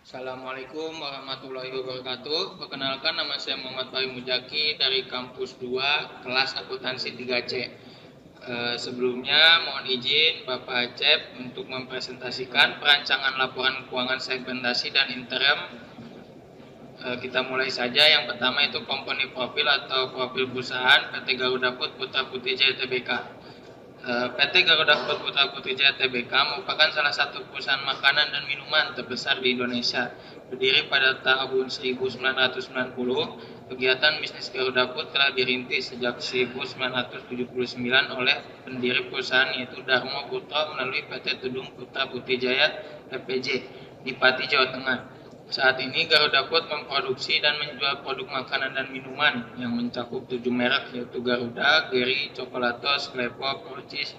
Assalamualaikum warahmatullahi wabarakatuh. Perkenalkan, nama saya Muhammad Fahri Mujaki dari kampus 2 kelas akuntansi 3C. Sebelumnya mohon izin Bapak Acep untuk mempresentasikan perancangan laporan keuangan segmentasi dan interim. Kita mulai saja. Yang pertama itu company profil atau profil perusahaan PT Garuda Food Putra Putri Jaya Tbk. PT Garuda Food Putra Putri Jaya Tbk merupakan salah satu perusahaan makanan dan minuman terbesar di Indonesia. Berdiri pada tahun 1990, kegiatan bisnis Garuda Food telah dirintis sejak 1979 oleh pendiri perusahaan yaitu Darmo Putra melalui PT Tudung Putra Putri Jaya (PPJ) di Pati, Jawa Tengah. Saat ini Garuda Food memproduksi dan menjual produk makanan dan minuman yang mencakup 7 merek yaitu Garuda, Geri, Coklatos, Klepo, Procis,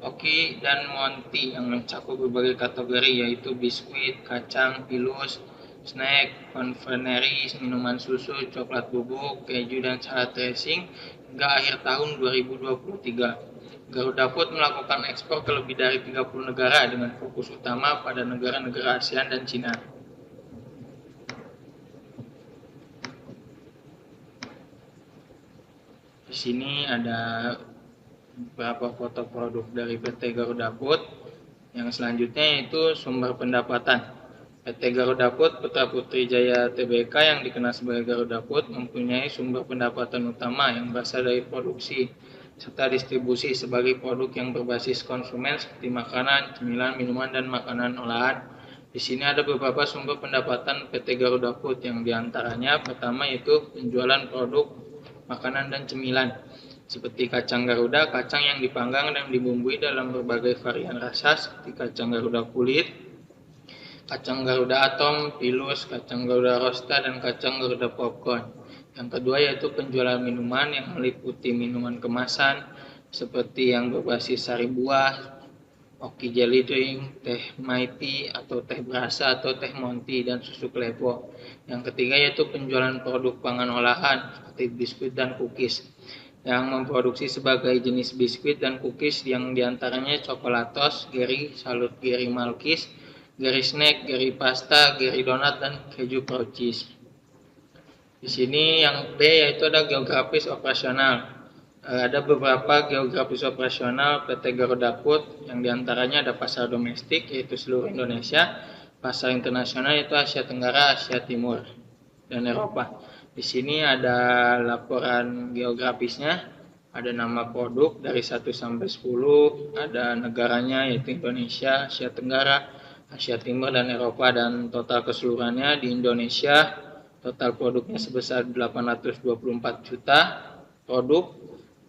Oki, dan Monty yang mencakup berbagai kategori yaitu biskuit, kacang, pilus, snack, konveneri, minuman susu, coklat bubuk, keju, dan salad dressing hingga akhir tahun 2023. Garuda Food melakukan ekspor ke lebih dari 30 negara dengan fokus utama pada negara-negara ASEAN dan Cina. Di sini ada beberapa foto produk dari PT Garuda Food. Yang selanjutnya yaitu sumber pendapatan. PT Garuda Food Putra Putri Jaya Tbk yang dikenal sebagai Garuda Food mempunyai sumber pendapatan utama yang berasal dari produksi serta distribusi sebagai produk yang berbasis konsumen seperti makanan, cemilan, minuman, dan makanan olahan. Di sini ada beberapa sumber pendapatan PT Garuda Food yang diantaranya pertama yaitu penjualan produk makanan dan cemilan seperti kacang Garuda, kacang yang dipanggang dan dibumbui dalam berbagai varian rasa seperti kacang Garuda kulit, kacang Garuda atom, pilus, kacang Garuda rosta, dan kacang Garuda popcorn. Yang kedua yaitu penjualan minuman yang meliputi minuman kemasan seperti yang berbasis sari buah, Oki Jelly Drink, teh Mighty atau teh Brasa atau teh Monty, dan susu Klepo. Yang ketiga yaitu penjualan produk pangan olahan seperti biskuit dan cookies yang memproduksi sebagai jenis biskuit dan cookies yang diantaranya Coklatos, Geri, Salut Geri Malkis, Geri Snack, Geri Pasta, Geri Donat, dan keju Procis. Di sini yang B yaitu ada geografis operasional. Ada beberapa geografis operasional PT Garuda Food yang diantaranya ada pasar domestik yaitu seluruh Indonesia, pasar internasional yaitu Asia Tenggara, Asia Timur, dan Eropa. Di sini ada laporan geografisnya, ada nama produk dari 1 sampai 10, ada negaranya yaitu Indonesia, Asia Tenggara, Asia Timur, dan Eropa, dan total keseluruhannya di Indonesia total produknya sebesar 824 juta produk.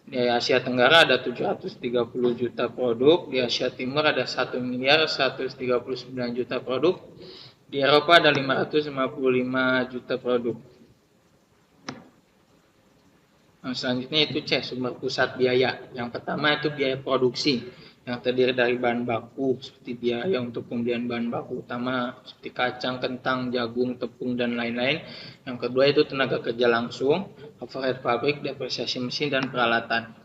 Di Asia Tenggara ada 730 juta produk, di Asia Timur ada 1 miliar 139 juta produk, di Eropa ada 555 juta produk. Selanjutnya itu C, sumber pusat biaya. Yang pertama itu biaya produksi yang terdiri dari bahan baku seperti biaya untuk pembelian bahan baku utama seperti kacang, kentang, jagung, tepung, dan lain-lain. Yang kedua itu tenaga kerja langsung, overhead pabrik, depresiasi mesin, dan peralatan.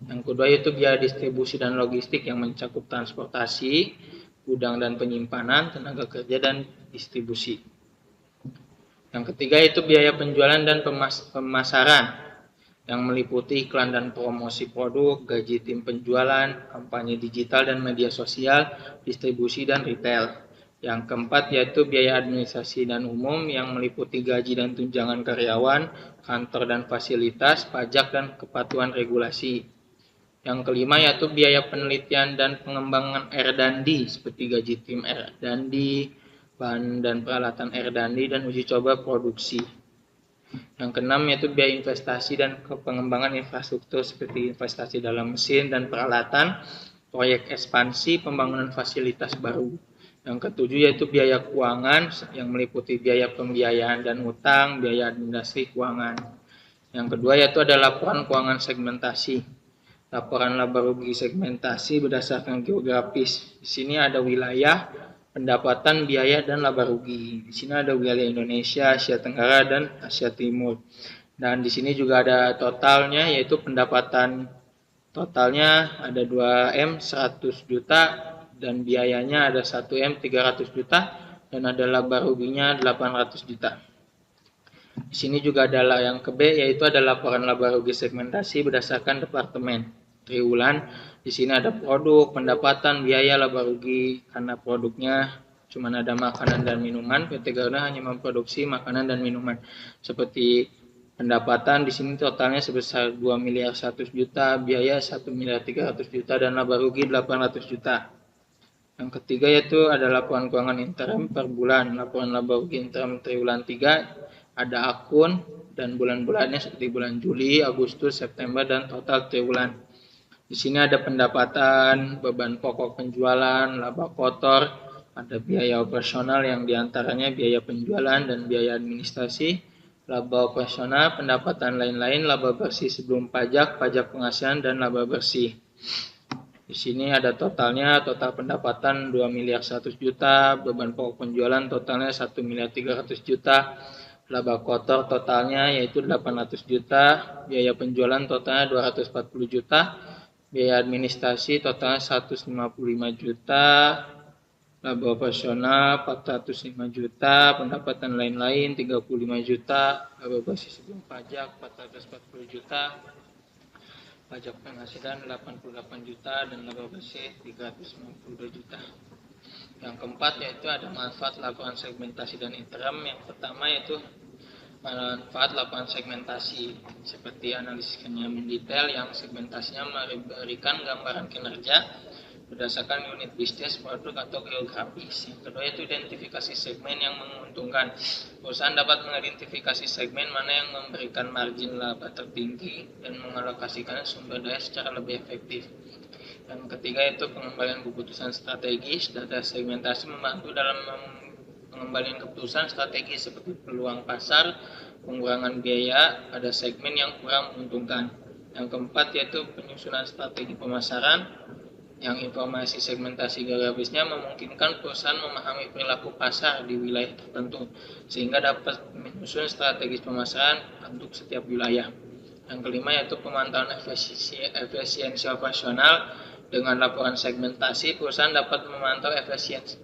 Yang kedua itu biaya distribusi dan logistik yang mencakup transportasi, gudang dan penyimpanan, tenaga kerja, dan distribusi. Yang ketiga itu biaya penjualan dan pemasaran yang meliputi iklan dan promosi produk, gaji tim penjualan, kampanye digital dan media sosial, distribusi, dan retail. Yang keempat yaitu biaya administrasi dan umum yang meliputi gaji dan tunjangan karyawan, kantor dan fasilitas, pajak, dan kepatuhan regulasi. Yang kelima yaitu biaya penelitian dan pengembangan R&D seperti gaji tim R&D, bahan dan peralatan R&D, dan uji coba produksi. Yang keenam yaitu biaya investasi dan pengembangan infrastruktur seperti investasi dalam mesin dan peralatan, proyek ekspansi, pembangunan fasilitas baru. Yang ketujuh yaitu biaya keuangan yang meliputi biaya pembiayaan dan utang, biaya administrasi keuangan. Yang kedua yaitu ada laporan keuangan segmentasi. Laporan laba rugi segmentasi berdasarkan geografis. Di sini ada wilayah, pendapatan, biaya, dan laba rugi. Di sini ada wilayah Indonesia, Asia Tenggara, dan Asia Timur. Dan di sini juga ada totalnya, yaitu pendapatan totalnya ada 2M 100 juta dan biayanya ada 1M 300 juta. dan ada laba ruginya 800 juta. Di sini juga ada yang ke B, yaitu ada laporan laba rugi segmentasi berdasarkan departemen triwulan. Di sini ada produk, pendapatan, biaya, laba rugi. Karena produknya cuma ada makanan dan minuman, PT Garuda hanya memproduksi makanan dan minuman. Seperti pendapatan di sini totalnya sebesar 2 miliar 100 juta, biaya 1 miliar 300 juta, dan laba rugi 800 juta. Yang ketiga yaitu ada laporan keuangan interim per bulan. Laporan laba rugi interim triwulan 3 ada akun dan bulan-bulannya seperti bulan Juli, Agustus, September, dan total triwulan. Di sini ada pendapatan, beban pokok penjualan, laba kotor, ada biaya operasional yang diantaranya biaya penjualan dan biaya administrasi, laba operasional, pendapatan lain-lain, laba bersih sebelum pajak, pajak penghasilan, dan laba bersih. Di sini ada totalnya, total pendapatan 2 miliar 100 juta, beban pokok penjualan totalnya 1 miliar 300 juta, laba kotor totalnya yaitu 800 juta, biaya penjualan totalnya 240 juta, biaya administrasi totalnya 155 juta, laba operasional 405 juta, pendapatan lain-lain 35 juta, laba bersih sebelum pajak 440 juta, pajak penghasilan 88 juta, dan laba bersih 352 juta. Yang keempat yaitu ada manfaat laporan segmentasi dan interim. Yang pertama yaitu manfaat laporan segmentasi, seperti analisisnya mendetail yang segmentasinya memberikan gambaran kinerja berdasarkan unit bisnis, produk, atau geografis. Yang kedua yaitu identifikasi segmen yang menguntungkan. Perusahaan dapat mengidentifikasi segmen mana yang memberikan margin laba tertinggi dan mengalokasikan sumber daya secara lebih efektif. Yang ketiga yaitu pengembalian keputusan strategis. Data segmentasi membantu dalam pengembalian keputusan strategis seperti peluang pasar, pengurangan biaya pada segmen yang kurang menguntungkan. Yang keempat yaitu penyusunan strategi pemasaran, yang informasi segmentasi geografisnya memungkinkan perusahaan memahami perilaku pasar di wilayah tertentu sehingga dapat menyusun strategi pemasaran untuk setiap wilayah. Yang kelima yaitu pemantauan efisiensi operasional. Dengan laporan segmentasi, perusahaan dapat memantau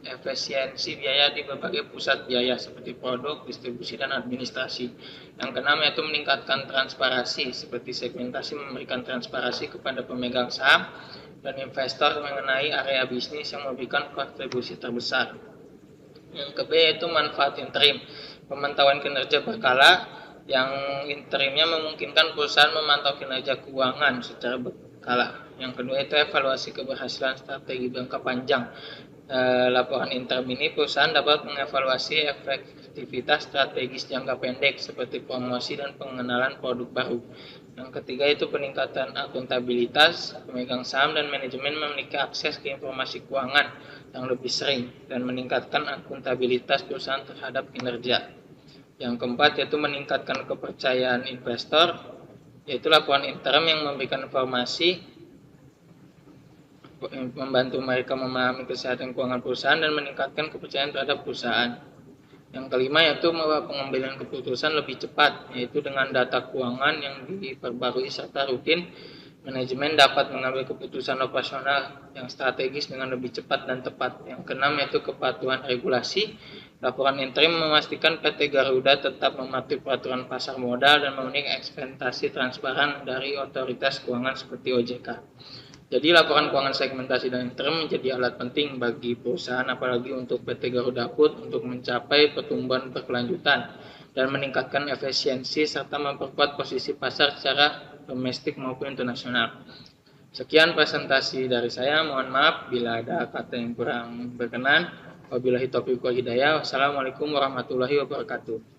efisiensi biaya di berbagai pusat biaya seperti produk, distribusi, dan administrasi. Yang keenam yaitu meningkatkan transparansi, seperti segmentasi memberikan transparansi kepada pemegang saham dan investor mengenai area bisnis yang memberikan kontribusi terbesar. Yang ke B yaitu manfaat interim, pemantauan kinerja berkala, yang interimnya memungkinkan perusahaan memantau kinerja keuangan secara berkala. Yang kedua itu evaluasi keberhasilan strategi jangka panjang. Laporan interim ini perusahaan dapat mengevaluasi efektivitas strategis jangka pendek seperti promosi dan pengenalan produk baru. Yang ketiga itu peningkatan akuntabilitas. Pemegang saham dan manajemen memiliki akses ke informasi keuangan yang lebih sering dan meningkatkan akuntabilitas perusahaan terhadap kinerja. Yang keempat yaitu meningkatkan kepercayaan investor, yaitu laporan interim yang memberikan informasi membantu mereka memahami kesehatan keuangan perusahaan dan meningkatkan kepercayaan terhadap perusahaan. Yang kelima yaitu pengambilan keputusan lebih cepat, yaitu dengan data keuangan yang diperbarui serta rutin, manajemen dapat mengambil keputusan operasional yang strategis dengan lebih cepat dan tepat. Yang keenam yaitu kepatuhan regulasi. Laporan interim memastikan PT Garuda tetap mematuhi peraturan pasar modal dan memenuhi ekspektasi transparan dari otoritas keuangan seperti OJK. Jadi laporan keuangan segmentasi dan interim menjadi alat penting bagi perusahaan, apalagi untuk PT Garuda Food untuk mencapai pertumbuhan berkelanjutan dan meningkatkan efisiensi serta memperkuat posisi pasar secara domestik maupun internasional. Sekian presentasi dari saya, mohon maaf bila ada kata yang kurang berkenan. Wabillahi taufiq wal hidayah. Wassalamualaikum warahmatullahi wabarakatuh.